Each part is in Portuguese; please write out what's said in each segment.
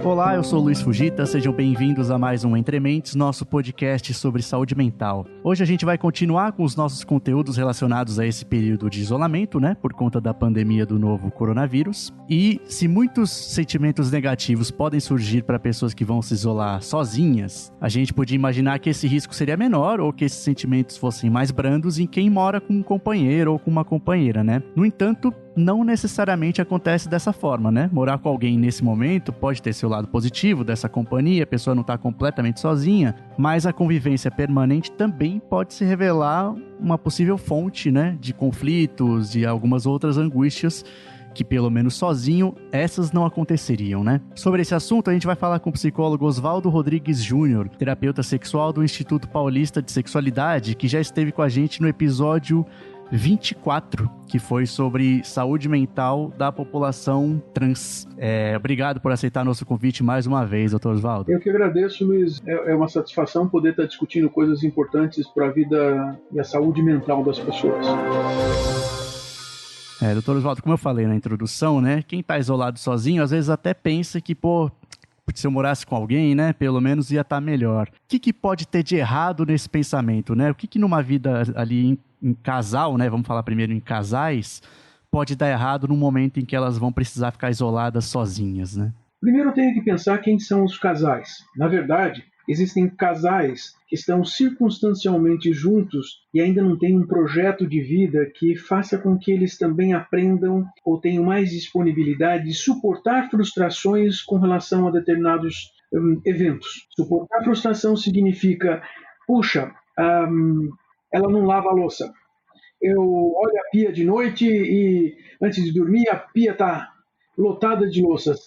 Olá, eu sou o Luiz Fujita, sejam bem-vindos a mais um Entre Mentes, nosso podcast sobre saúde mental. Hoje a gente vai continuar com os nossos conteúdos relacionados a esse período de isolamento, né, por conta da pandemia do novo coronavírus. E se muitos sentimentos negativos podem surgir para pessoas que vão se isolar sozinhas, a gente podia imaginar que esse risco seria menor ou que esses sentimentos fossem mais brandos em quem mora com um companheiro ou com uma companheira, né? No entanto, não necessariamente acontece dessa forma, né? Morar com alguém nesse momento pode ter seu lado positivo dessa companhia, a pessoa não está completamente sozinha, mas a convivência permanente também pode se revelar uma possível fonte, né, de conflitos, de algumas outras angústias que pelo menos sozinho, essas não aconteceriam, né? Sobre esse assunto, a gente vai falar com o psicólogo Oswaldo Rodrigues Júnior, terapeuta sexual do Instituto Paulista de Sexualidade, que já esteve com a gente no episódio 24, que foi sobre saúde mental da população trans. Obrigado por aceitar nosso convite mais uma vez, doutor Oswaldo. Eu que agradeço, Luiz. É uma satisfação poder estar discutindo coisas importantes para a vida e a saúde mental das pessoas. Doutor Oswaldo, como eu falei na introdução, né, quem está isolado sozinho, às vezes até pensa que, se eu morasse com alguém, né, pelo menos ia estar melhor. O que pode ter de errado nesse pensamento, né? O que numa vida ali em casal, né, vamos falar primeiro em casais, pode dar errado no momento em que elas vão precisar ficar isoladas sozinhas, né? Primeiro eu tenho que pensar quem são os casais. Na verdade, existem casais que estão circunstancialmente juntos e ainda não têm um projeto de vida que faça com que eles também aprendam ou tenham mais disponibilidade de suportar frustrações com relação a determinados eventos. Suportar frustração significa, ela não lava a louça. Eu olho a pia de noite e antes de dormir a pia está lotada de louças.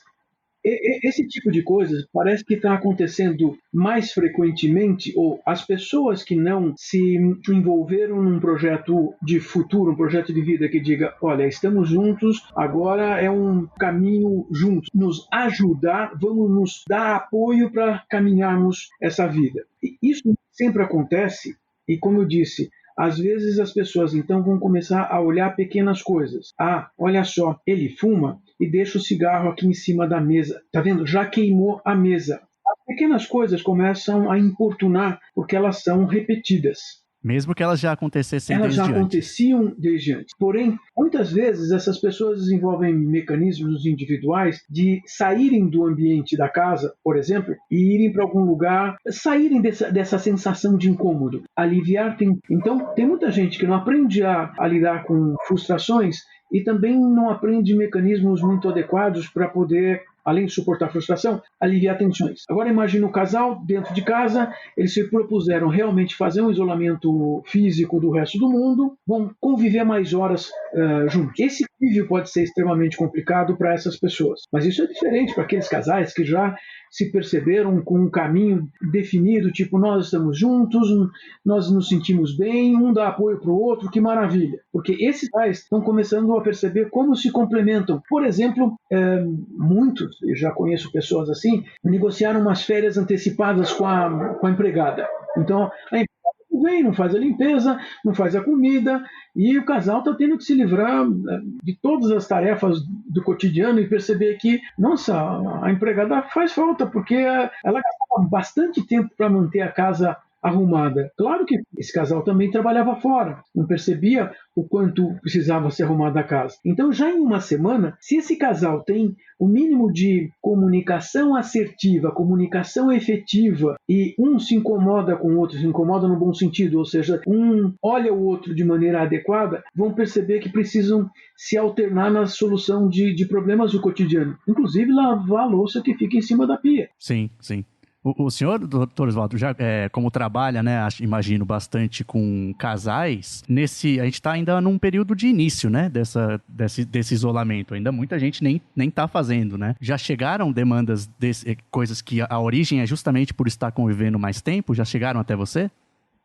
Esse tipo de coisas parece que está acontecendo mais frequentemente, ou as pessoas que não se envolveram num projeto de futuro, um projeto de vida que diga, olha, estamos juntos, agora é um caminho juntos, nos ajudar, vamos nos dar apoio para caminharmos essa vida. E isso sempre acontece, e como eu disse, às vezes as pessoas então vão começar a olhar pequenas coisas. Olha só, ele fuma e deixa o cigarro aqui em cima da mesa. Tá vendo? Já queimou a mesa. As pequenas coisas começam a importunar porque elas são repetidas. Mesmo que elas já acontecessem desde antes. Elas já aconteciam desde antes. Porém, muitas vezes essas pessoas desenvolvem mecanismos individuais de saírem do ambiente da casa, por exemplo, e irem para algum lugar, saírem dessa sensação de incômodo, aliviar. Então, tem muita gente que não aprende a lidar com frustrações e também não aprende mecanismos muito adequados para poder, além de suportar a frustração, aliviar tensões. Agora imagine o casal dentro de casa, eles se propuseram realmente fazer um isolamento físico do resto do mundo, vão conviver mais horas juntos. Esse convívio pode ser extremamente complicado para essas pessoas, mas isso é diferente para aqueles casais que já se perceberam com um caminho definido, tipo, nós estamos juntos, nós nos sentimos bem, um dá apoio para o outro, que maravilha. Porque esses pais estão começando a perceber como se complementam. Por exemplo, muitos, eu já conheço pessoas assim, negociaram umas férias antecipadas com a empregada. Então, a empregada vem, não faz a limpeza, não faz a comida, e o casal está tendo que se livrar de todas as tarefas do cotidiano e perceber que, nossa, a empregada faz falta, porque ela gastava bastante tempo para manter a casa arrumada. Claro que esse casal também trabalhava fora, não percebia o quanto precisava ser arrumada a casa. Então, já em uma semana, se esse casal tem o mínimo de comunicação assertiva, comunicação efetiva, e um se incomoda com o outro, se incomoda no bom sentido, ou seja, um olha o outro de maneira adequada, vão perceber que precisam se alternar na solução de problemas do cotidiano. Inclusive, lavar a louça que fica em cima da pia. Sim, sim. O senhor, doutor Oswaldo, já como trabalha, né, imagino, bastante com casais, a gente está ainda num período de início, né, desse isolamento. Ainda muita gente nem está fazendo, né? Já chegaram demandas, coisas que a origem é justamente por estar convivendo mais tempo? Já chegaram até você?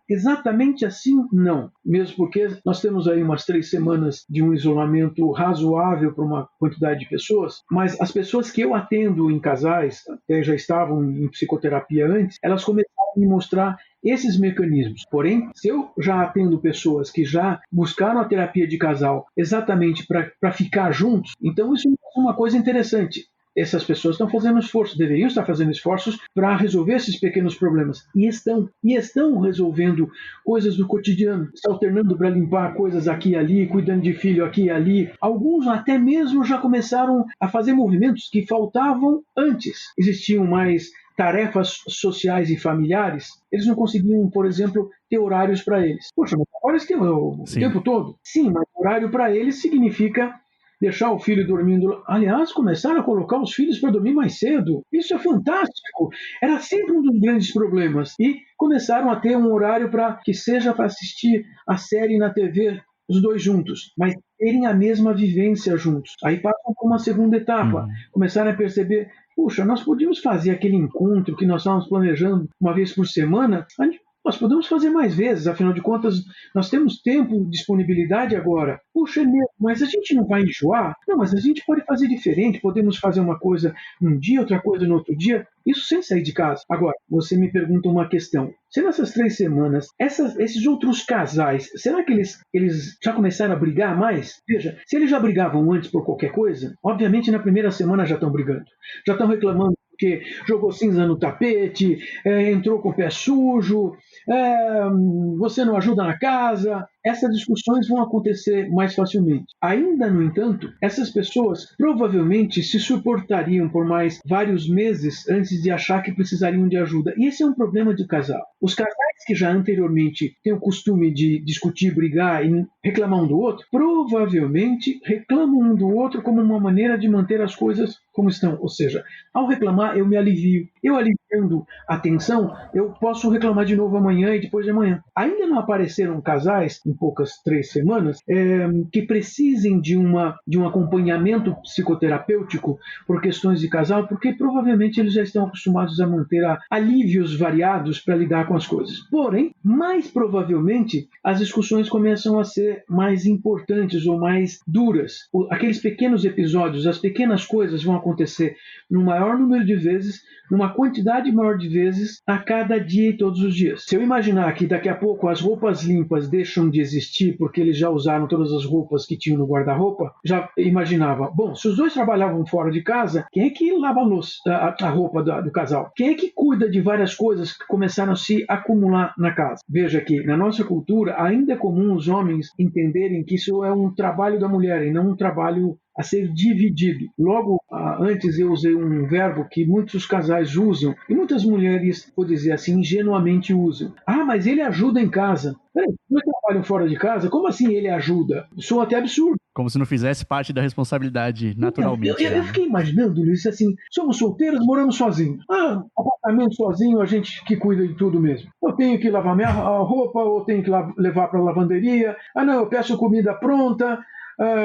Exatamente assim, não. Mesmo porque nós temos aí umas 3 semanas de um isolamento razoável para uma quantidade de pessoas, mas as pessoas que eu atendo em casais, até já estavam em psicoterapia antes, elas começaram a me mostrar esses mecanismos. Porém, se eu já atendo pessoas que já buscaram a terapia de casal exatamente para ficar juntos, então isso é uma coisa interessante. essas pessoas estão fazendo esforço, deveriam estar fazendo esforços para resolver esses pequenos problemas. E estão resolvendo coisas do cotidiano, se alternando para limpar coisas aqui e ali, cuidando de filho aqui e ali. Alguns até mesmo já começaram a fazer movimentos que faltavam antes. Existiam mais tarefas sociais e familiares, eles não conseguiam, por exemplo, ter horários para eles. Poxa, mas agora eles têm o tempo todo. Sim, mas horário para eles significa deixar o filho dormindo. Aliás, começaram a colocar os filhos para dormir mais cedo. Isso é fantástico. Era sempre um dos grandes problemas. E começaram a ter um horário que seja para assistir a série na TV, os dois juntos, mas terem a mesma vivência juntos. Aí passam por uma segunda etapa. Começaram a perceber, puxa, nós podíamos fazer aquele encontro que nós estávamos planejando uma vez por semana. Nós podemos fazer mais vezes, afinal de contas, nós temos tempo, disponibilidade agora. Puxa, é mesmo, mas a gente não vai enjoar? Não, mas a gente pode fazer diferente, podemos fazer uma coisa num dia, outra coisa no outro dia, isso sem sair de casa. Agora, você me pergunta uma questão. Se nessas 3 semanas, esses outros casais, será que eles já começaram a brigar mais? Veja, se eles já brigavam antes por qualquer coisa, obviamente na primeira semana já estão brigando, já estão reclamando porque jogou cinza no tapete, entrou com o pé sujo, você não ajuda na casa. Essas discussões vão acontecer mais facilmente. Ainda, no entanto, essas pessoas provavelmente se suportariam por mais vários meses antes de achar que precisariam de ajuda. E esse é um problema de casal. Os casais que já anteriormente têm o costume de discutir, brigar e reclamar um do outro, provavelmente reclamam um do outro como uma maneira de manter as coisas como estão. Ou seja, ao reclamar, eu me alivio. Eu aliviando a tensão, eu posso reclamar de novo amanhã e depois de amanhã. Ainda não apareceram casais, em poucas 3 semanas, que precisem de um acompanhamento psicoterapêutico por questões de casal, porque provavelmente eles já estão acostumados a manter alívios variados para lidar com as coisas. Porém, mais provavelmente, as discussões começam a ser mais importantes ou mais duras. Aqueles pequenos episódios, as pequenas coisas vão acontecer no maior número de vezes, numa quantidade maior de vezes a cada dia e todos os dias. Se eu imaginar que daqui a pouco as roupas limpas deixam de existir porque eles já usaram todas as roupas que tinham no guarda-roupa, já imaginava, bom, se os dois trabalhavam fora de casa, quem é que lava a roupa do casal? Quem é que cuida de várias coisas que começaram a se acumular na casa? Veja que na nossa cultura ainda é comum os homens entenderem que isso é um trabalho da mulher e não um trabalho a ser dividido. Logo, antes eu usei um verbo que muitos casais usam e muitas mulheres, vou dizer assim, ingenuamente usam. Ah, mas ele ajuda em casa. Peraí, não trabalham fora de casa? Como assim ele ajuda? Soa até absurdo. Como se não fizesse parte da responsabilidade naturalmente. Eu fiquei imaginando, Luiz, assim, somos solteiros, moramos sozinhos. Apartamento sozinho, a gente que cuida de tudo mesmo. Eu tenho que lavar minha roupa, ou tenho que levar para a lavanderia. Não, eu peço comida pronta.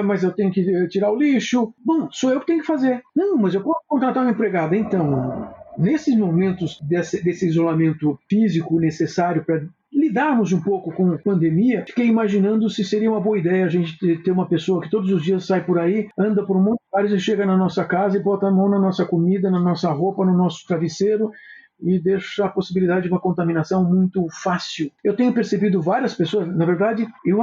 Mas eu tenho que tirar o lixo. Bom, sou eu que tenho que fazer. Não, mas eu posso contratar uma empregada. Então, nesses momentos desse isolamento físico necessário para lidarmos um pouco com a pandemia, fiquei imaginando se seria uma boa ideia a gente ter uma pessoa que todos os dias sai por aí, anda por um monte de lugares e chega na nossa casa e bota a mão na nossa comida, na nossa roupa, no nosso travesseiro, e deixa a possibilidade de uma contaminação muito fácil. Eu tenho percebido várias pessoas, na verdade, eu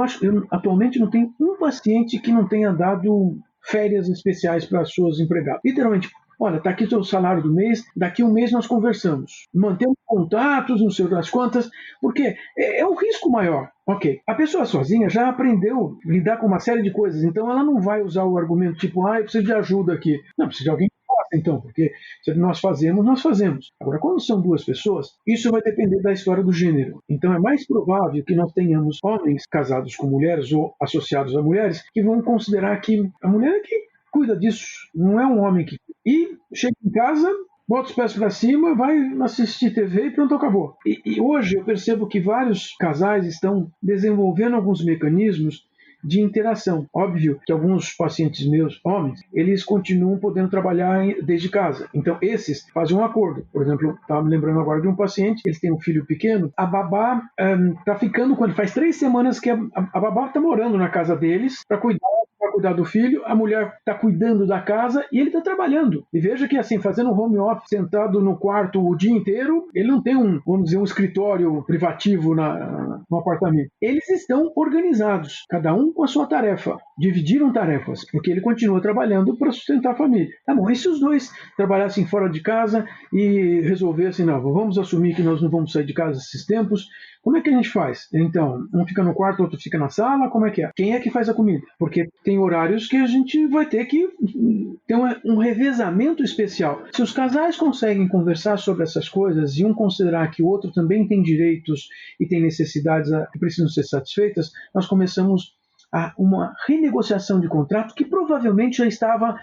atualmente não tenho um paciente que não tenha dado férias especiais para as suas empregadas. Literalmente, olha, está aqui o seu salário do mês, daqui um mês nós conversamos. Mantemos contatos, não sei das quantas, porque é um risco maior. Ok, a pessoa sozinha já aprendeu a lidar com uma série de coisas, então ela não vai usar o argumento tipo, eu preciso de ajuda aqui. Não, precisa de alguém. Então, porque se nós fazemos, nós fazemos. Agora, quando são 2 pessoas, isso vai depender da história do gênero. Então, é mais provável que nós tenhamos homens casados com mulheres ou associados a mulheres que vão considerar que a mulher é que cuida disso, não é um homem que... E chega em casa, bota os pés para cima, vai assistir TV e pronto, acabou. E hoje eu percebo que vários casais estão desenvolvendo alguns mecanismos de interação. Óbvio que alguns pacientes meus, homens, eles continuam podendo trabalhar desde casa. Então, esses fazem um acordo. Por exemplo, estava me lembrando agora de um paciente, eles têm um filho pequeno, a babá está ficando com ele. Faz 3 semanas que a babá está morando na casa deles para cuidar vai cuidar do filho, a mulher está cuidando da casa e ele está trabalhando. E veja que, assim, fazendo um home office, sentado no quarto o dia inteiro, ele não tem vamos dizer, um escritório privativo no apartamento. Eles estão organizados, cada um com a sua tarefa. Dividiram tarefas, porque ele continua trabalhando para sustentar a família. Tá bom, e se os dois trabalhassem fora de casa e resolvessem, não, vamos assumir que nós não vamos sair de casa esses tempos, como é que a gente faz? Então, um fica no quarto, outro fica na sala, como é que é? Quem é que faz a comida? Porque tem horários que a gente vai ter que ter um revezamento especial. Se os casais conseguem conversar sobre essas coisas e um considerar que o outro também tem direitos e tem necessidades que precisam ser satisfeitas, nós começamos a uma renegociação de contrato que provavelmente já estava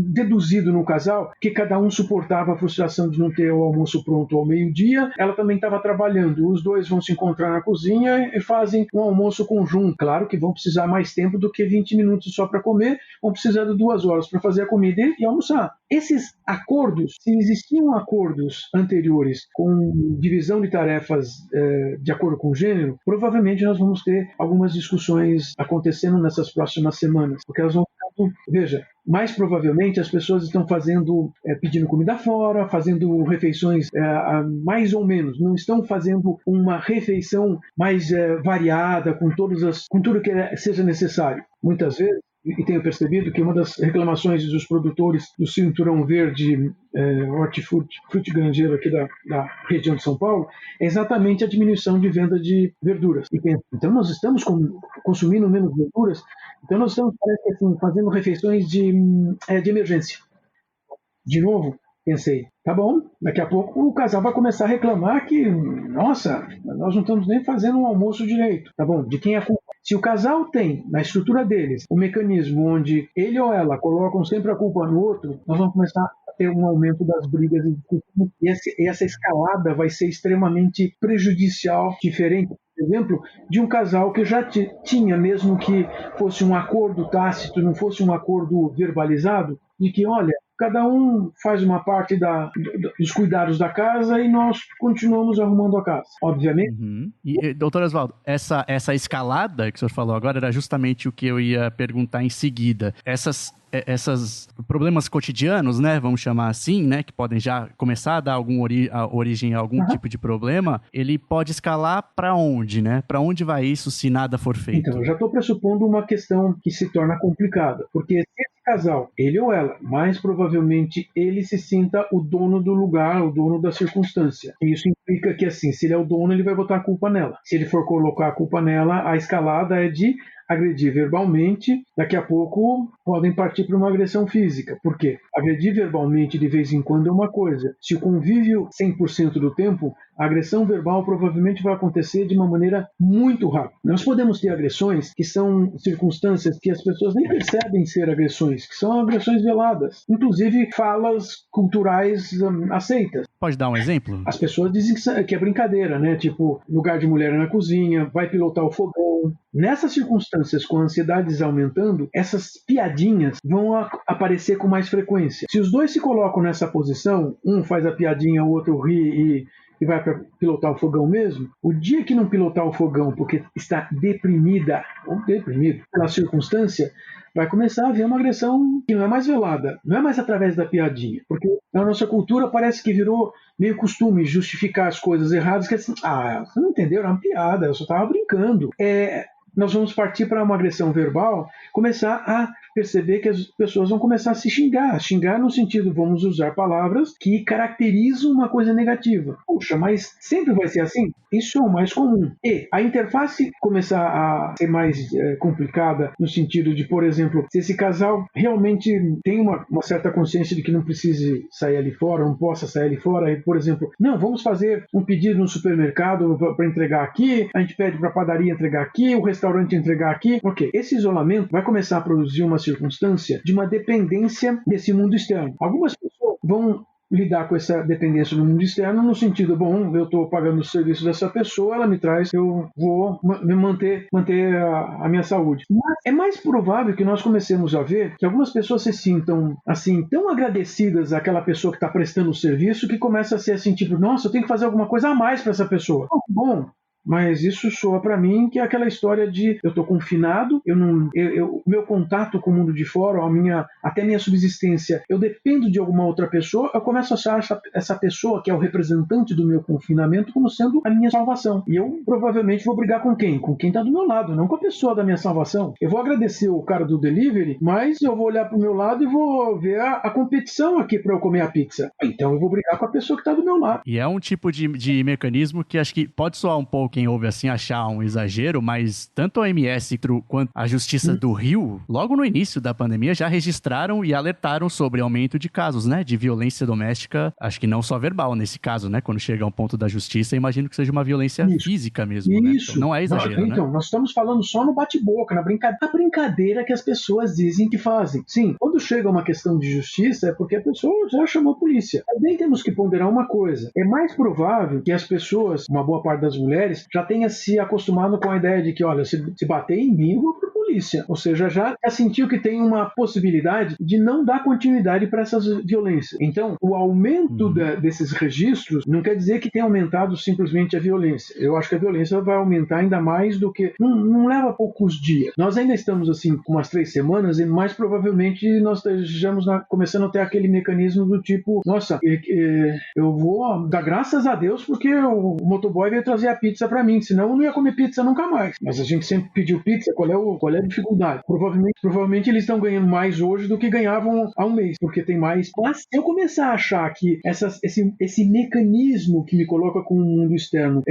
deduzido no casal, que cada um suportava a frustração de não ter o almoço pronto ao meio-dia, ela também estava trabalhando, os dois vão se encontrar na cozinha e fazem um almoço conjunto. Claro que vão precisar mais tempo do que 20 minutos só para comer, vão precisar de 2 horas para fazer a comida e almoçar. Esses acordos, se existiam acordos anteriores com divisão de tarefas de acordo com o gênero, provavelmente nós vamos ter algumas discussões acontecendo nessas próximas semanas, porque elas vão ficar, veja, mais provavelmente as pessoas estão pedindo comida fora, fazendo refeições mais ou menos, não estão fazendo uma refeição mais variada, com tudo que seja necessário. Muitas vezes, e tenho percebido que uma das reclamações dos produtores do Cinturão Verde hortifruti granjeiro aqui da região de São Paulo é exatamente a diminuição de venda de verduras. E então nós estamos consumindo menos verduras, então nós estamos, parece assim, fazendo refeições de emergência. De novo, pensei, tá bom, daqui a pouco o casal vai começar a reclamar que, nossa, nós não estamos nem fazendo um almoço direito. Tá bom, de quem é a culpa? Se o casal tem, na estrutura deles, um mecanismo onde ele ou ela colocam sempre a culpa no outro, nós vamos começar a ter um aumento das brigas e discussões. E essa escalada vai ser extremamente prejudicial, diferente, por exemplo, de um casal que já tinha, mesmo que fosse um acordo tácito, não fosse um acordo verbalizado, de que, olha, cada um faz uma parte dos cuidados da casa e nós continuamos arrumando a casa, obviamente. Uhum. E, doutor Oswaldo, essa escalada que o senhor falou agora era justamente o que eu ia perguntar em seguida. Esses problemas cotidianos, né, vamos chamar assim, né, que podem já começar a dar origem a algum tipo de problema, ele pode escalar para onde, né? Para onde vai isso se nada for feito? Então, eu já estou pressupondo uma questão que se torna complicada, porque se esse casal, ele ou ela, mais provavelmente ele se sinta o dono do lugar, o dono da circunstância. E isso implica que, assim, se ele é o dono, ele vai botar a culpa nela. Se ele for colocar a culpa nela, a escalada é de agredir verbalmente, daqui a pouco podem partir para uma agressão física. Por quê? Agredir verbalmente de vez em quando é uma coisa. Se o convívio 100% do tempo, a agressão verbal provavelmente vai acontecer de uma maneira muito rápida. Nós podemos ter agressões que são circunstâncias que as pessoas nem percebem ser agressões, que são agressões veladas, inclusive falas culturais aceitas. Pode dar um exemplo? As pessoas dizem que é brincadeira, né? Tipo, lugar de mulher na cozinha, vai pilotar o fogão. Nessas circunstâncias, com ansiedades aumentando, essas piadinhas vão aparecer com mais frequência. Se os dois se colocam nessa posição, um faz a piadinha, o outro ri e vai para pilotar o fogão mesmo, o dia que não pilotar o fogão porque está deprimida ou deprimido pela circunstância, vai começar a haver uma agressão que não é mais velada, não é mais através da piadinha, porque na nossa cultura parece que virou meio costume justificar as coisas erradas, que é assim, você não entendeu, era uma piada, eu só estava brincando. Nós vamos partir para uma agressão verbal, começar a perceber que as pessoas vão começar a se xingar no sentido, vamos usar palavras que caracterizam uma coisa negativa. Puxa, mas sempre vai ser assim? Isso é o mais comum. E a interface começar a ser mais complicada no sentido de, por exemplo, se esse casal realmente tem uma certa consciência de que não precise sair ali fora, não possa sair ali fora, e, por exemplo, não, vamos fazer um pedido no supermercado para entregar aqui, a gente pede para a padaria entregar aqui, o restaurante entregar aqui. Ok, esse isolamento vai começar a produzir uma circunstância de uma dependência desse mundo externo. Algumas pessoas vão lidar com essa dependência no mundo externo no sentido, bom, eu estou pagando o serviço dessa pessoa, ela me traz, eu vou me manter a minha saúde. Mas é mais provável que nós comecemos a ver que algumas pessoas se sintam assim, tão agradecidas àquela pessoa que está prestando o serviço, que começa a ser assim, tipo, nossa, eu tenho que fazer alguma coisa a mais para essa pessoa. Bom, mas isso soa para mim que é aquela história de eu estou confinado, meu contato com o mundo de fora, até minha subsistência, eu dependo de alguma outra pessoa, eu começo a achar essa pessoa que é o representante do meu confinamento como sendo a minha salvação. E eu provavelmente vou brigar com quem? Com quem está do meu lado, não com a pessoa da minha salvação. Eu vou agradecer o cara do delivery, mas eu vou olhar para o meu lado e vou ver a competição aqui para eu comer a pizza. Então eu vou brigar com a pessoa que está do meu lado. E é um tipo de mecanismo que acho que pode soar um pouco, quem ouve assim, achar um exagero, mas tanto a OMS quanto a Justiça do Rio, logo no início da pandemia, já registraram e alertaram sobre aumento de casos, né, de violência doméstica, acho que não só verbal nesse caso, né, quando chega a um ponto da justiça, imagino que seja uma violência física mesmo, né? Então, não é exagero, então, né? nós estamos falando só no bate-boca, na brincadeira que as pessoas dizem que fazem. Sim, quando chega uma questão de justiça é porque a pessoa já chamou a polícia. Também temos que ponderar uma coisa. É mais provável que as pessoas, uma boa parte das mulheres, já tenha se acostumado com a ideia de que, olha, se bater em mim, eu vou pro polícia. Ou seja, já sentiu que tem uma possibilidade de não dar continuidade para essas violências. Então, o aumento desses registros não quer dizer que tenha aumentado simplesmente a violência. Eu acho que a violência vai aumentar ainda mais do que... Não leva poucos dias. Nós ainda estamos, assim, com umas 3 semanas e mais provavelmente nós estejamos começando a ter aquele mecanismo do tipo, nossa, eu vou dar graças a Deus porque o motoboy veio trazer a pizza para mim, senão eu não ia comer pizza nunca mais. Mas a gente sempre pediu pizza, qual é a dificuldade? Provavelmente eles estão ganhando mais hoje do que ganhavam há um mês, porque tem mais. Mas se eu começar a achar que esse mecanismo que me coloca com o mundo externo,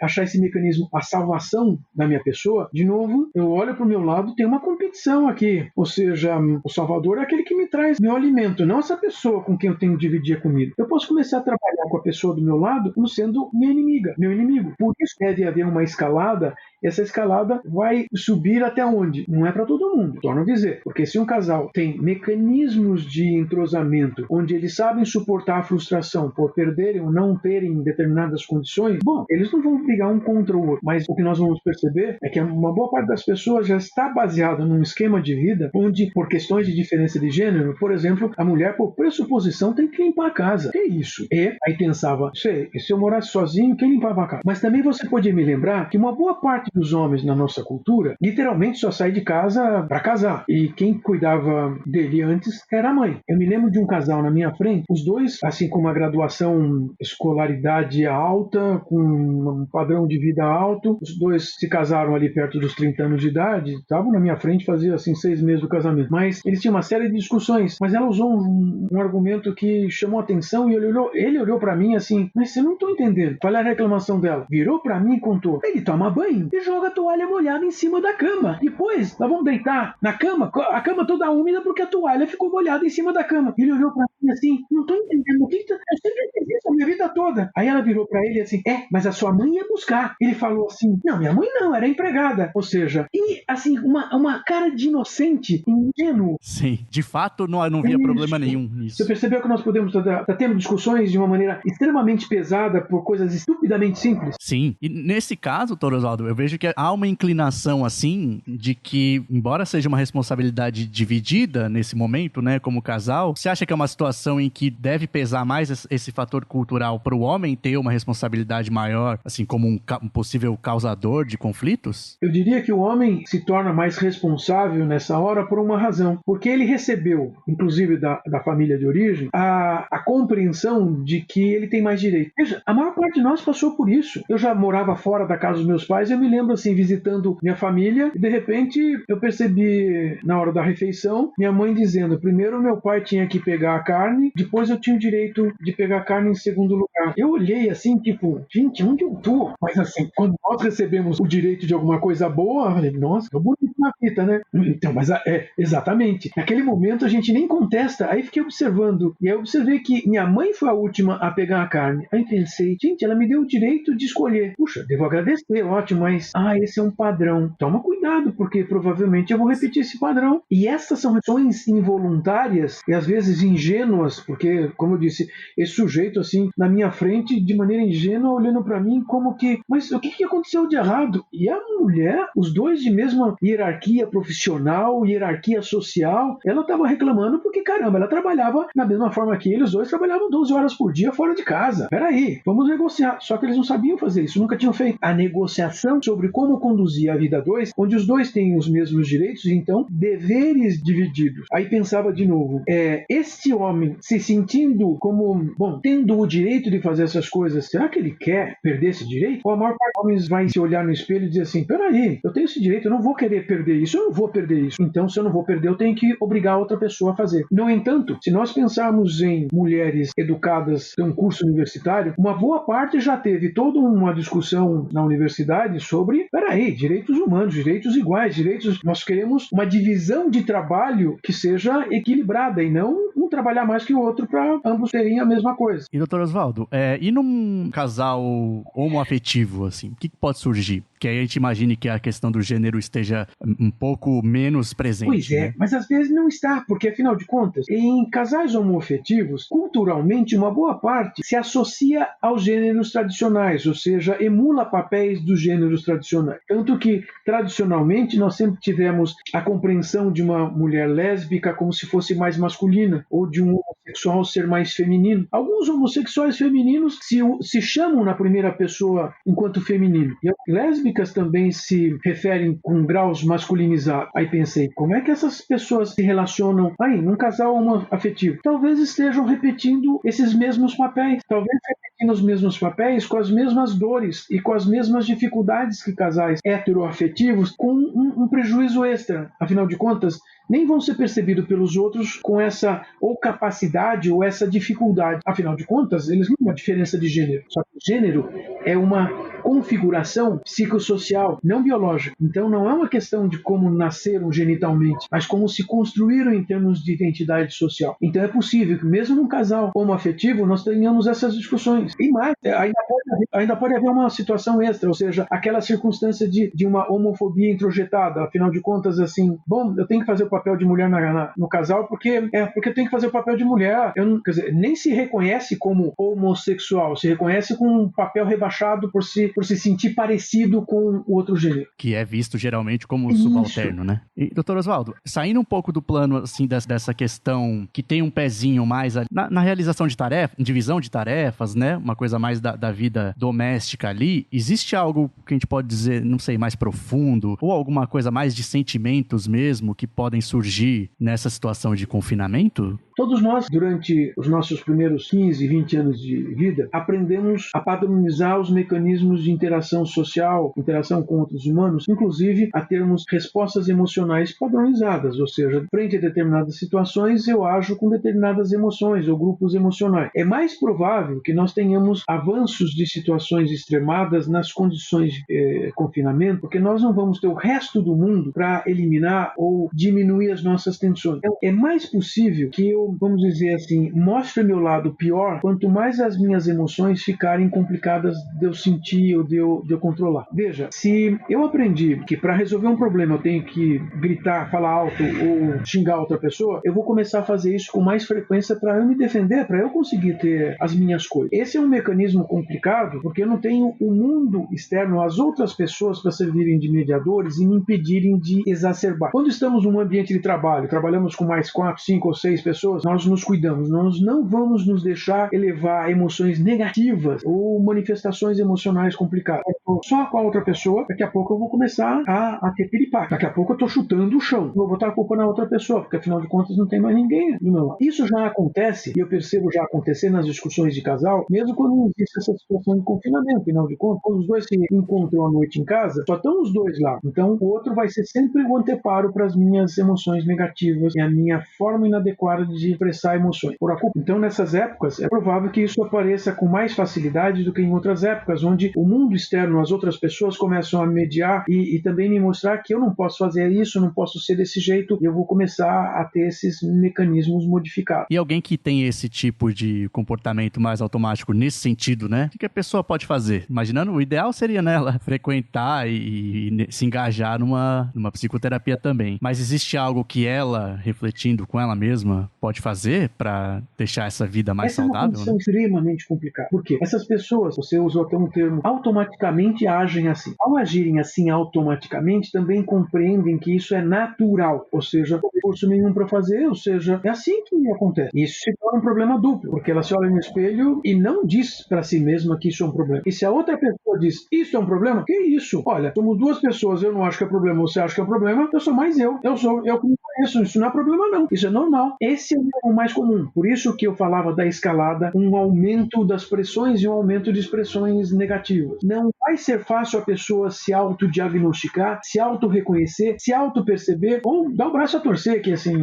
achar esse mecanismo a salvação da minha pessoa, de novo, eu olho para o meu lado, tem uma competição aqui. Ou seja, o Salvador é aquele que me traz meu alimento, não essa pessoa com quem eu tenho que dividir a comida. Eu posso começar a trabalhar com a pessoa do meu lado como sendo minha inimiga, meu inimigo. Por isso deve haver uma escalada. Essa escalada vai subir até onde? Não é para todo mundo, torno a dizer. Porque se um casal tem mecanismos de entrosamento, onde eles sabem suportar a frustração por perderem ou não terem determinadas condições, bom, eles não vão brigar um contra o outro. Mas o que nós vamos perceber é que uma boa parte das pessoas já está baseada num esquema de vida onde, por questões de diferença de gênero, por exemplo, a mulher, por pressuposição, tem que limpar a casa. É isso. E aí pensava, se eu morasse sozinho, quem limpava a casa? Mas também você podia me lembrar que uma boa parte dos homens na nossa cultura literalmente só sai de casa para casar. E quem cuidava dele antes era a mãe. Eu me lembro de um casal na minha frente, os dois, assim, com uma graduação, escolaridade alta, com um padrão de vida alto, os dois se casaram ali perto dos 30 anos de idade, estavam na minha frente, fazia assim 6 meses do casamento. Mas eles tinham uma série de discussões, mas ela usou um argumento que chamou a atenção e ele olhou para mim assim, mas você não estou entendendo. Qual é a reclamação dela? Virou para mim e contou, ele toma banho e joga a toalha molhada em cima da cama. Depois, nós vamos deitar na cama, a cama toda úmida porque a toalha ficou molhada em cima da cama. Ele olhou pra mim assim, não tô entendendo, o que eu sempre fiz isso a minha vida toda. Aí ela virou pra ele assim, mas a sua mãe ia buscar. Ele falou assim, não, minha mãe não, era empregada. Ou seja, e assim, uma cara de inocente, ingênuo. Sim, de fato não via problema nenhum nisso. Você percebeu que nós podemos estar tendo discussões de uma maneira extremamente pesada por coisas estupidamente simples? Sim, e nesse caso, Torosvaldo, eu vejo que há uma inclinação assim, de que, embora seja uma responsabilidade dividida nesse momento, né, como casal, você acha que é uma situação em que deve pesar mais esse fator cultural para o homem ter uma responsabilidade maior, assim, como um possível causador de conflitos? Eu diria que o homem se torna mais responsável nessa hora por uma razão, porque ele recebeu, inclusive da família de origem, a compreensão de que ele tem mais direito. Veja, a maior parte de nós passou por isso. Eu já morava fora da casa dos meus pais, eu me lembro assim, visitando minha família, e de repente eu percebi na hora da refeição, minha mãe dizendo, primeiro meu pai tinha que pegar a carne, depois eu tinha o direito de pegar a carne em segundo lugar. Eu olhei assim, tipo, gente, onde eu tô? Mas assim, quando nós recebemos o direito de alguma coisa boa, eu falei, nossa, que bonito na fita, né? Então, mas exatamente. Naquele momento a gente nem contesta, aí fiquei observando, e aí eu observei que minha mãe foi a última a pegar a carne. Aí pensei, gente, ela me deu o direito de escolher. Puxa, devo agradecer, ótimo, mas, esse é um padrão. Toma cuidado, porque provavelmente eu vou repetir esse padrão. E essas são ações involuntárias e às vezes ingênuas, porque, como eu disse, esse sujeito, assim, na minha frente, de maneira ingênua, olhando para mim como que, mas o que aconteceu de errado? E a mulher, os dois de mesma hierarquia profissional, hierarquia social, ela estava reclamando porque, caramba, ela trabalhava da mesma forma que eles dois trabalhavam 12 horas por dia fora de casa. Peraí, vamos negociar. Só que eles não sabiam fazer isso, nunca tinham feito a negociação sobre como conduzir a vida a dois, onde os dois têm os mesmos direitos, então deveres divididos. Aí pensava de novo, este homem se sentindo como, tendo o direito de fazer essas coisas, será que ele quer perder esse direito? Ou a maior parte dos homens vai se olhar no espelho e dizer assim, peraí, eu tenho esse direito, eu não vou querer perder isso, eu não vou perder isso. Então, se eu não vou perder, eu tenho que obrigar outra pessoa a fazer. No entanto, se nós pensarmos em mulheres educadas em um curso universitário, uma boa parte já teve toda uma discussão na universidade sobre, peraí, direitos humanos, direitos iguais, direitos... Nós queremos uma divisão de trabalho que seja equilibrada e não um trabalhar mais que o outro para ambos terem a mesma coisa. E, doutor Oswaldo, e num casal homoafetivo, assim, o que pode surgir? Que aí a gente imagine que a questão do gênero esteja um pouco menos presente. Pois é, né? Mas às vezes não está, porque afinal de contas, em casais homoafetivos, culturalmente, uma boa parte se associa aos gêneros tradicionais, ou seja, emula papéis dos gêneros tradicionais. Tanto que, tradicionalmente, nós sempre tivemos a compreensão de uma mulher lésbica como se fosse mais masculina, ou de um homossexual ser mais feminino. Alguns homossexuais femininos se chamam na primeira pessoa enquanto feminino. E lésbicas também se referem com graus masculinizados. Aí pensei, como é que essas pessoas se relacionam aí num casal homoafetivo? Talvez estejam repetindo esses mesmos papéis. Talvez repetindo os mesmos papéis com as mesmas dores e com as mesmas dificuldades que casais heteroafetivos, com um prejuízo extra. Afinal de contas, nem vão ser percebidos pelos outros com essa ou capacidade ou essa dificuldade. Afinal de contas, eles não têm uma diferença de gênero. Só que gênero é uma configuração psicossocial, não biológica. Então não é uma questão de como nasceram genitalmente, mas como se construíram em termos de identidade social. Então é possível que mesmo num casal homoafetivo nós tenhamos essas discussões. E mais, ainda pode haver uma situação extra, ou seja, aquela circunstância de uma homofobia introjetada. Afinal de contas, assim, eu tenho que fazer o papel de mulher no casal porque eu tenho que fazer o papel de mulher. Quer dizer, nem se reconhece como homossexual, se reconhece com um papel rebaixado por se sentir parecido com o outro gênero. Que é visto geralmente como subalterno, né? E, doutor Oswaldo, saindo um pouco do plano, assim, dessa questão que tem um pezinho mais na realização de tarefas, divisão de tarefas, né? Uma coisa mais da vida doméstica ali, existe algo que a gente pode dizer, não sei, mais profundo, ou alguma coisa mais de sentimentos mesmo que podem surgir nessa situação de confinamento? Todos nós, durante os nossos primeiros 15, 20 anos de vida, aprendemos a padronizar os mecanismos de interação social, interação com outros humanos, inclusive a termos respostas emocionais padronizadas, ou seja, frente a determinadas situações, eu ajo com determinadas emoções ou grupos emocionais. É mais provável que nós tenhamos avanços de situações extremadas nas condições de confinamento, porque nós não vamos ter o resto do mundo para eliminar ou diminuir as nossas tensões. Então, é mais possível que eu, vamos dizer assim, mostre meu lado pior, quanto mais as minhas emoções ficarem complicadas de eu sentir ou de eu controlar. Veja, se eu aprendi que para resolver um problema eu tenho que gritar, falar alto ou xingar outra pessoa, eu vou começar a fazer isso com mais frequência para eu me defender, para eu conseguir ter as minhas coisas. Esse é um mecanismo complicado, porque eu não tenho o mundo externo, as outras pessoas para servirem de mediadores e me impedirem de exacerbar. Quando estamos num ambiente de trabalho, trabalhamos com mais 4, 5 ou 6 pessoas, nós nos cuidamos, nós não vamos nos deixar elevar emoções negativas ou manifestações emocionais complicadas. Só com a outra pessoa, daqui a pouco eu vou começar a ter piripaque. Daqui a pouco eu estou chutando o chão. Vou botar a culpa na outra pessoa, porque afinal de contas não tem mais ninguém do meu lado. Isso já acontece, e eu percebo já acontecer nas discussões de casal, mesmo quando não existe essa situação de confinamento. Afinal de contas, quando os dois se encontram à noite em casa, só estão os dois lá. Então o outro vai ser sempre o anteparo para as minhas emoções negativas e a minha forma inadequada de expressar emoções. Por a culpa. Então nessas épocas, é provável que isso apareça com mais facilidade do que em outras épocas, onde o mundo externo, as outras pessoas começam a mediar e também me mostrar que eu não posso fazer isso, não posso ser desse jeito, e eu vou começar a ter esses mecanismos modificados. E alguém que tem esse tipo de comportamento mais automático nesse sentido, né? O que a pessoa pode fazer? Imaginando, o ideal seria, né, ela frequentar e se engajar numa psicoterapia também. Mas existe algo que ela, refletindo com ela mesma, pode fazer para deixar essa vida mais saudável? Essa é uma condição extremamente complicada. Por quê? Essas pessoas, você usou até um termo automaticamente agem assim. Ao agirem assim automaticamente, também compreendem que isso é natural, ou seja, não tem esforço nenhum para fazer, ou seja, é assim que acontece. Isso se torna um problema duplo, porque ela se olha no espelho e não diz para si mesma que isso é um problema. E se a outra pessoa diz, isso é um problema? Que isso? Olha, somos duas pessoas, eu não acho que é problema, você acha que é um problema, eu sou mais eu que me conheço, isso não é problema não, isso é normal. Esse é o mais comum. Por isso que eu falava da escalada, um aumento das pressões e um aumento de expressões negativas. Não vai ser fácil a pessoa se autodiagnosticar, se auto-reconhecer, se auto-perceber, ou dar o braço a torcer que, assim,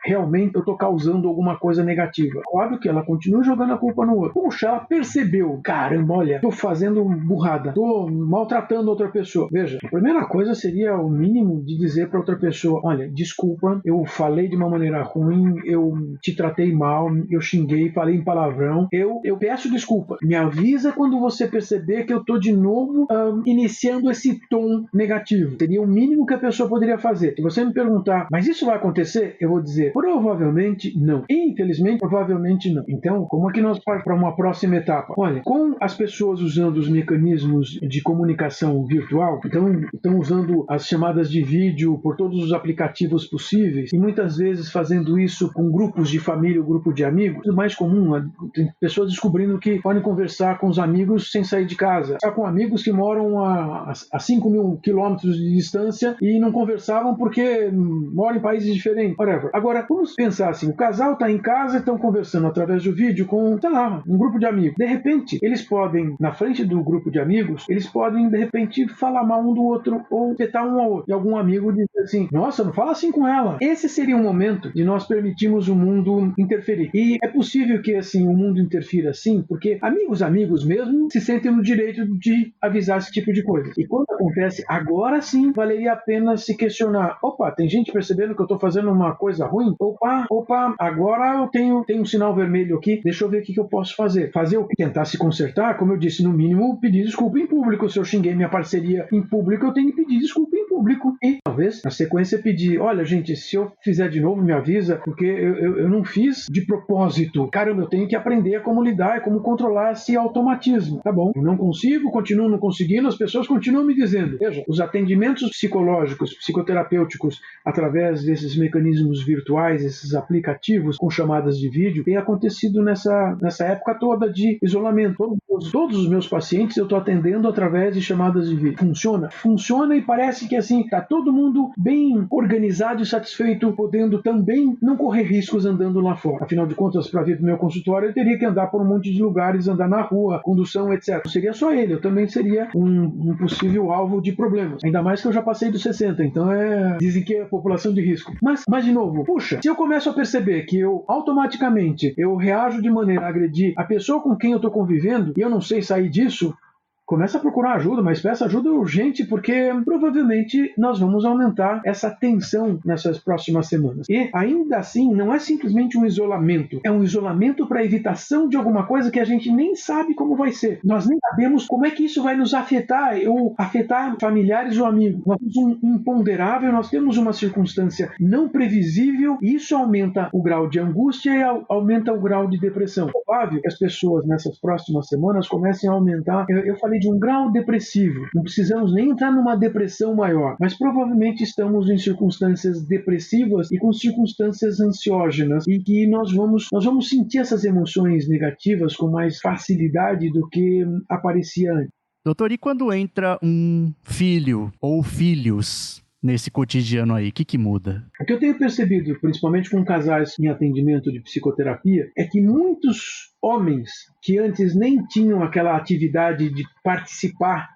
realmente eu estou causando alguma coisa negativa. Óbvio que ela continua jogando a culpa no outro. Puxa, ela percebeu, caramba, olha, estou fazendo burrada, estou maltratando outra pessoa. Veja, a primeira coisa seria o mínimo de dizer para outra pessoa, olha, desculpa, eu falei de uma maneira ruim, eu te tratei mal, eu xinguei, falei em palavrão, eu peço desculpa. Me avisa quando você perceber que eu estou de novo iniciando esse tom negativo. Seria o mínimo que a pessoa poderia fazer. Se você me perguntar, mas isso vai acontecer? Eu vou dizer, provavelmente não. Infelizmente, provavelmente não. Então, como é que nós partimos para uma próxima etapa? Olha, com as pessoas usando os mecanismos de comunicação virtual, então estão usando as chamadas de vídeo por todos os aplicativos possíveis e muitas vezes fazendo isso com grupos de família ou grupo de amigos. O mais comum, tem pessoas descobrindo que podem conversar com os amigos sem sair de casa. Está com amigos que moram a 5.000 quilômetros de distância e não conversavam porque moram em países diferentes. Whatever. Agora, vamos pensar assim, o casal está em casa e estão conversando através do vídeo com, sei lá, um grupo de amigos. De repente, eles podem, na frente do grupo de amigos, eles podem, de repente, falar mal um do outro ou petar um ao outro. E algum amigo diz assim, nossa, não fala assim com ela. Esse seria um momento de nós permitirmos o mundo interferir. E é possível que, assim, o mundo interfira assim, porque amigos mesmo se sentem no direito de avisar esse tipo de coisa. E quando acontece, agora sim, valeria a pena se questionar. Opa, tem gente percebendo que eu estou fazendo uma coisa ruim? Opa, agora eu tenho um sinal vermelho aqui, deixa eu ver o que eu posso fazer. Fazer o que? Tentar se consertar, como eu disse, no mínimo, pedir desculpa em público. Se eu xinguei minha parceria em público, eu tenho que pedir desculpa em público. E talvez, na sequência, pedir, olha, gente, se eu fizer de novo, me avisa, porque eu não fiz de propósito. Caramba, eu tenho que aprender como lidar e como controlar esse automatismo. Tá bom, eu não consigo, continuo não conseguindo, as pessoas continuam me dizendo. Veja, os atendimentos psicológicos, psicoterapêuticos, através desses mecanismos virtuais, esses aplicativos com chamadas de vídeo, tem acontecido nessa época toda de isolamento. Todos os meus pacientes eu estou atendendo através de chamadas de vídeo. Funciona e parece que assim, tá todo mundo bem organizado e satisfeito, podendo também não correr riscos andando lá fora. Afinal de contas, para vir do meu consultório, eu teria que andar por um monte de lugares, andar na rua, condução, etc. Não seria só ele, eu também seria um possível alvo de problemas. Ainda mais que eu já passei dos 60, então dizem que é população de risco. Mas de novo, puxa, se eu começo a perceber que eu automaticamente reajo de maneira a agredir a pessoa com quem eu estou convivendo e eu não sei sair disso, começa a procurar ajuda, mas peça ajuda urgente, porque provavelmente nós vamos aumentar essa tensão nessas próximas semanas. E ainda assim, não é simplesmente um isolamento, é um isolamento para evitação de alguma coisa que a gente nem sabe como vai ser. Nós nem sabemos como é que isso vai nos afetar, ou afetar familiares ou amigos. Nós temos um imponderável, nós temos uma circunstância não previsível, e isso aumenta o grau de angústia e aumenta o grau de depressão. É provável que as pessoas nessas próximas semanas comecem a aumentar, eu falei de um grau depressivo. Não precisamos nem entrar numa depressão maior, mas provavelmente estamos em circunstâncias depressivas e com circunstâncias ansiógenas e que nós vamos sentir essas emoções negativas com mais facilidade do que aparecia antes. Doutor, e quando entra um filho ou filhos nesse cotidiano aí, o que muda? O que eu tenho percebido, principalmente com casais em atendimento de psicoterapia, é que muitos homens que antes nem tinham aquela atividade de participar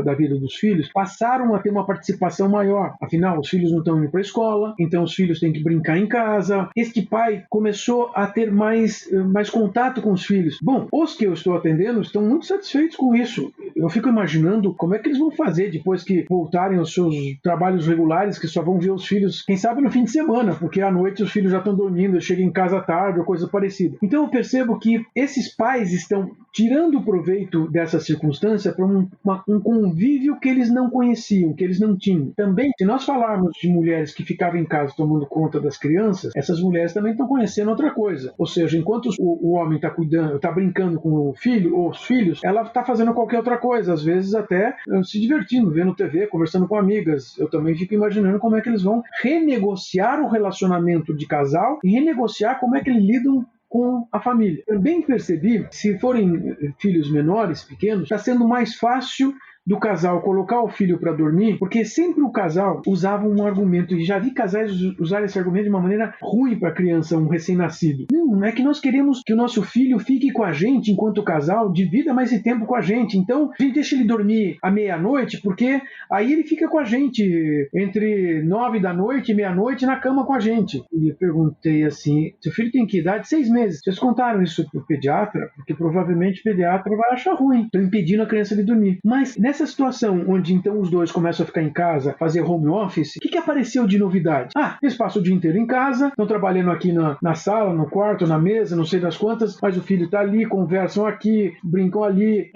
da vida dos filhos, passaram a ter uma participação maior. Afinal, os filhos não estão indo para a escola, então os filhos têm que brincar em casa. Este pai começou a ter mais contato com os filhos. Bom, os que eu estou atendendo estão muito satisfeitos com isso. Eu fico imaginando como é que eles vão fazer depois que voltarem aos seus trabalhos regulares, que só vão ver os filhos, quem sabe no fim de semana, porque à noite os filhos já estão dormindo, chegam em casa tarde ou coisa parecida. Então eu percebo que esses pais estão tirando proveito dessa circunstância para um convívio que eles não conheciam, que eles não tinham. Também, se nós falarmos de mulheres que ficavam em casa tomando conta das crianças, essas mulheres também estão conhecendo outra coisa. Ou seja, enquanto o homem está cuidando, está brincando com o filho ou os filhos, ela está fazendo qualquer outra coisa, às vezes até se divertindo, vendo TV, conversando com amigas. Eu também fico imaginando como é que eles vão renegociar o relacionamento de casal e renegociar como é que eles lidam com a família. Também percebi, se forem filhos menores, pequenos, está sendo mais fácil do casal colocar o filho para dormir, porque sempre o casal usava um argumento, e já vi casais usar esse argumento de uma maneira ruim para a criança, um recém-nascido. Não é que nós queremos que o nosso filho fique com a gente enquanto casal, divida mais esse tempo com a gente, então a gente deixa ele dormir à meia-noite, porque aí ele fica com a gente entre 9 da noite e meia-noite na cama com a gente. E eu perguntei assim, seu filho tem que idade? 6 meses. Vocês contaram isso pro pediatra? Porque provavelmente o pediatra vai achar ruim. Estão impedindo a criança de dormir. Mas nessa situação onde então os dois começam a ficar em casa, fazer home office, o que apareceu de novidade? Eles passam o dia inteiro em casa, estão trabalhando aqui na sala, no quarto, na mesa, não sei das quantas, mas o filho está ali, conversam aqui, brincam ali,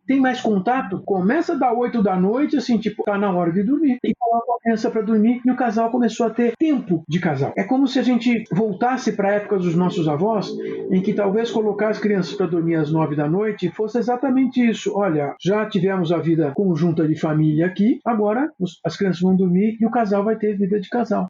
tem mais contato, começa a dar 8 da noite, assim, tipo, tá na hora de dormir. E coloca a criança para dormir e o casal começou a ter tempo de casal. É como se a gente voltasse para a época dos nossos avós, em que talvez colocar as crianças para dormir às 9 da noite fosse exatamente isso. Olha, já tivemos a vida conjunta de família aqui, agora as crianças vão dormir e o casal vai ter vida de casal.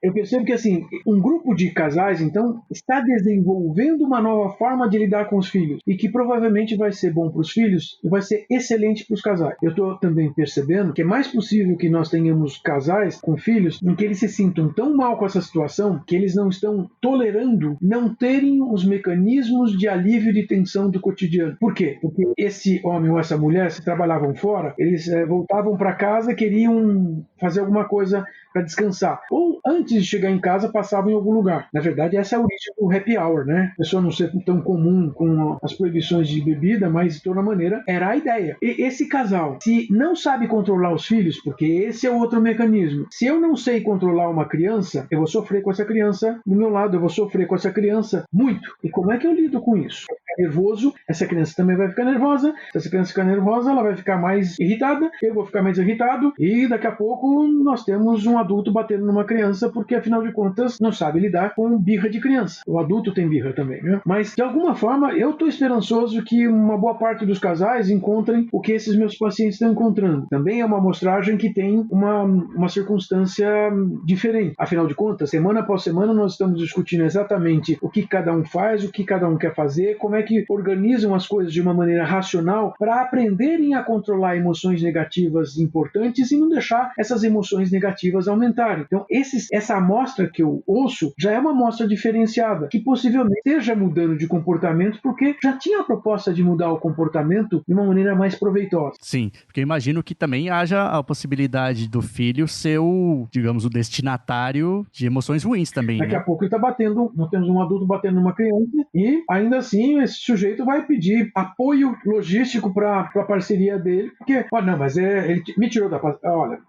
Eu percebo que, assim, um grupo de casais, então, está desenvolvendo uma nova forma de lidar com os filhos e que provavelmente vai ser bom para os filhos, vai ser excelente para os casais. Eu estou também percebendo que é mais possível que nós tenhamos casais com filhos em que eles se sintam tão mal com essa situação que eles não estão tolerando não terem os mecanismos de alívio de tensão do cotidiano. Por quê? Porque esse homem ou essa mulher, se trabalhavam fora, eles voltavam para casa e queriam fazer alguma coisa para descansar. Ou antes de chegar em casa, passavam em algum lugar. Na verdade, essa é a origem do happy hour, né? A pessoa não ser tão comum com as proibições de bebida, mas de toda maneira era a ideia. E esse casal, se não sabe controlar os filhos, porque esse é outro mecanismo. Se eu não sei controlar uma criança, eu vou sofrer com essa criança do meu lado, eu vou sofrer com essa criança muito. E como é que eu lido com isso? Eu vou ficar nervoso, essa criança também vai ficar nervosa. Se essa criança ficar nervosa, ela vai ficar mais irritada, eu vou ficar mais irritado, e daqui a pouco nós temos um adulto batendo numa criança, porque afinal de contas não sabe lidar com birra de criança. O adulto tem birra também, né? Mas de alguma forma eu estou esperançoso que uma boa parte dos casais encontrem o que esses meus pacientes estão encontrando. Também é uma amostragem que tem uma circunstância diferente. Afinal de contas, semana após semana nós estamos discutindo exatamente o que cada um faz, o que cada um quer fazer, como é que organizam as coisas de uma maneira racional para aprenderem a controlar emoções negativas importantes e não deixar essas emoções negativas aumentarem. Então, essa amostra que eu ouço já é uma amostra diferenciada, que possivelmente esteja mudando de comportamento porque já tinha a proposta de mudar o comportamento de uma maneira mais proveitosa. Sim, porque eu imagino que também haja a possibilidade do filho ser o, digamos, o destinatário de emoções ruins também, Daqui né? a pouco ele está batendo, nós temos um adulto batendo numa criança e ainda assim esse sujeito vai pedir apoio logístico para a parceria dele, porque, não, mas ele me tirou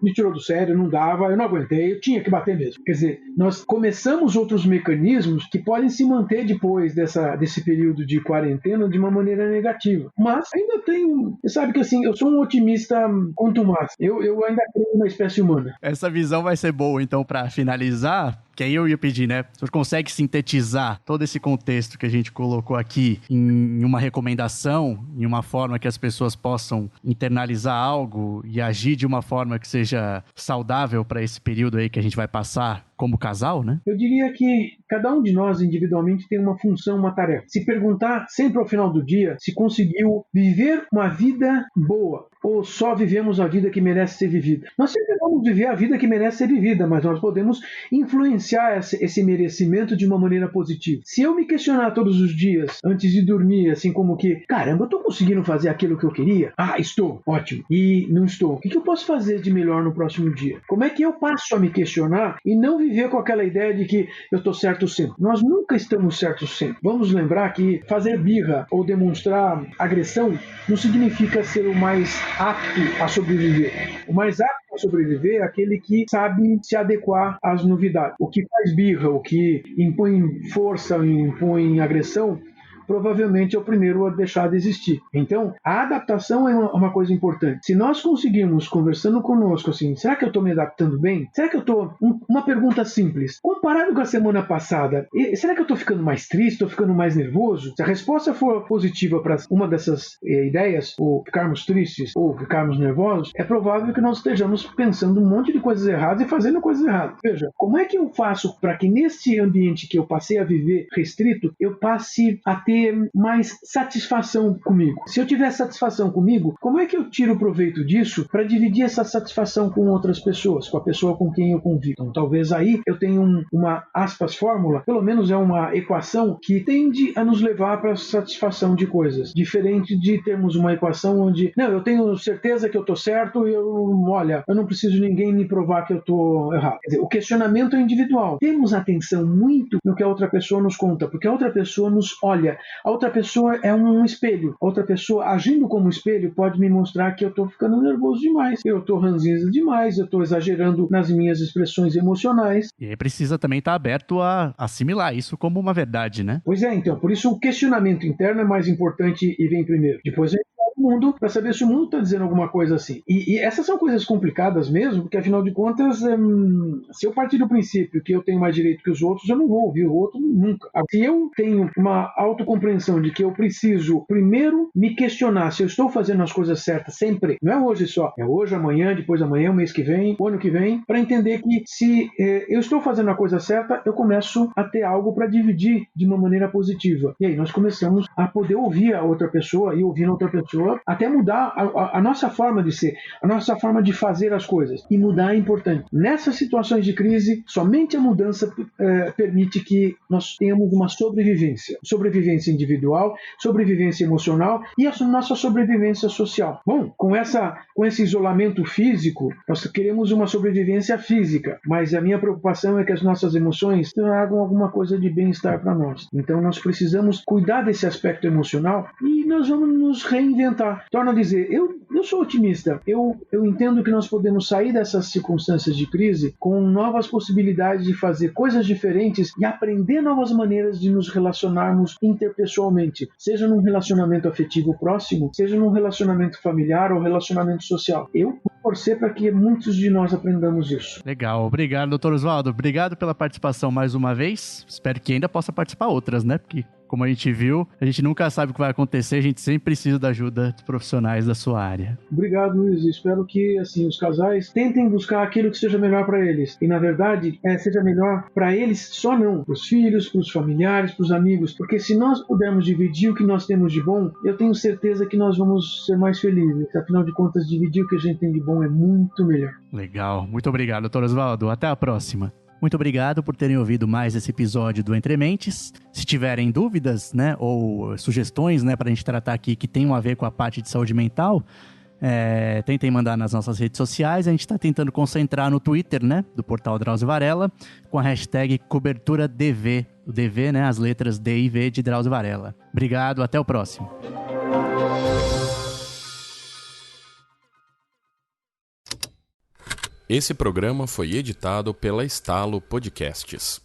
me tirou do sério, não dava, eu não aguentei, eu tinha que bater mesmo. Quer dizer, nós começamos outros mecanismos que podem se manter depois desse período de quarentena de uma maneira negativa. Mas ainda tem, você sabe que assim, eu sou um otimista contumaz. Eu ainda creio na espécie humana. Essa visão vai ser boa, então, para finalizar, que aí eu ia pedir, né? Você consegue sintetizar todo esse contexto que a gente colocou aqui em uma recomendação, em uma forma que as pessoas possam internalizar algo e agir de uma forma que seja saudável para esse período aí que a gente vai passar como casal, né? Eu diria que cada um de nós individualmente tem uma função, uma tarefa. Se perguntar sempre ao final do dia se conseguiu viver uma vida boa ou só vivemos a vida que merece ser vivida. Nós sempre vamos viver a vida que merece ser vivida, mas nós podemos influenciar esse merecimento de uma maneira positiva. Se eu me questionar todos os dias antes de dormir, assim como que, caramba, eu estou conseguindo fazer aquilo que eu queria? Estou, ótimo. E não estou. O que eu posso fazer de melhor no próximo dia? Como é que eu passo a me questionar e não viver com aquela ideia de que eu estou certo sempre? Nós nunca estamos certos sempre. Vamos lembrar que fazer birra ou demonstrar agressão não significa ser o mais apto a sobreviver. O mais apto a sobreviver é aquele que sabe se adequar às novidades. O que faz birra, o que impõe força, impõe agressão, provavelmente é o primeiro a deixar de existir. Então, a adaptação é uma coisa importante. Se nós conseguirmos, conversando conosco, assim, será que eu estou me adaptando bem? Será que eu estou... Uma pergunta simples. Comparado com a semana passada, será que eu estou ficando mais triste? Estou ficando mais nervoso? Se a resposta for positiva para uma dessas ideias, ou ficarmos tristes, ou ficarmos nervosos, é provável que nós estejamos pensando um monte de coisas erradas e fazendo coisas erradas. Veja, como é que eu faço para que nesse ambiente que eu passei a viver restrito, eu passe a ter mais satisfação comigo? Se eu tiver satisfação comigo, como é que eu tiro proveito disso para dividir essa satisfação com outras pessoas, com a pessoa com quem eu convivo? Então, talvez aí eu tenha uma, aspas, fórmula, pelo menos é uma equação que tende a nos levar para a satisfação de coisas, diferente de termos uma equação onde, não, eu tenho certeza que eu estou certo e olha, eu não preciso de ninguém me provar que eu estou errado. Quer dizer, o questionamento é individual. Temos atenção muito no que a outra pessoa nos conta, porque a outra pessoa nos olha. A outra pessoa é um espelho. A outra pessoa, agindo como espelho, pode me mostrar que eu estou ficando nervoso demais, eu estou ranzinza demais, eu estou exagerando nas minhas expressões emocionais. E aí precisa também estar aberto a assimilar isso como uma verdade, né? Pois é, então, por isso o questionamento interno é mais importante e vem primeiro. Depois o mundo, para saber se o mundo está dizendo alguma coisa assim. E essas são coisas complicadas mesmo, porque afinal de contas, se eu partir do princípio que eu tenho mais direito que os outros, eu não vou ouvir o outro nunca. Se eu tenho uma autocompreensão de que eu preciso primeiro me questionar se eu estou fazendo as coisas certas sempre, não é hoje só, é hoje, amanhã, depois amanhã, o mês que vem, o ano que vem, para entender que se eu estou fazendo a coisa certa, eu começo a ter algo para dividir de uma maneira positiva. E aí nós começamos a poder ouvir a outra pessoa e ouvir a outra pessoa até mudar a nossa forma de ser, a nossa forma de fazer as coisas. E mudar é importante. Nessas situações de crise, somente a mudança permite que nós tenhamos uma sobrevivência. Sobrevivência individual, sobrevivência emocional e a nossa sobrevivência social. Bom, com esse isolamento físico, nós queremos uma sobrevivência física, mas a minha preocupação é que as nossas emoções tragam alguma coisa de bem-estar para nós. Então nós precisamos cuidar desse aspecto emocional e nós vamos nos reinventar. Torno a dizer, eu sou otimista. Eu entendo que nós podemos sair dessas circunstâncias de crise com novas possibilidades de fazer coisas diferentes e aprender novas maneiras de nos relacionarmos interpessoalmente, seja num relacionamento afetivo próximo, seja num relacionamento familiar ou relacionamento social. Eu vou torcer para que muitos de nós aprendamos isso. Legal. Obrigado, doutor Oswaldo. Obrigado pela participação mais uma vez. Espero que ainda possa participar outras, né? Porque, como a gente viu, a gente nunca sabe o que vai acontecer, a gente sempre precisa da ajuda dos profissionais da sua área. Obrigado, Luiz. Espero que assim, os casais tentem buscar aquilo que seja melhor para eles. E, na verdade, seja melhor para eles só não, para os filhos, para os familiares, para os amigos. Porque se nós pudermos dividir o que nós temos de bom, eu tenho certeza que nós vamos ser mais felizes. Afinal de contas, dividir o que a gente tem de bom é muito melhor. Legal. Muito obrigado, doutor Oswaldo. Até a próxima. Muito obrigado por terem ouvido mais esse episódio do Entre Mentes. Se tiverem dúvidas, né, ou sugestões, né, para a gente tratar aqui que tenham a ver com a parte de saúde mental, tentem mandar nas nossas redes sociais. A gente está tentando concentrar no Twitter, né, do portal Drauzio Varela, com a hashtag CoberturaDV. O DV, né, as letras D e V de Drauzio Varela. Obrigado, até o próximo. Esse programa foi editado pela Estalo Podcasts.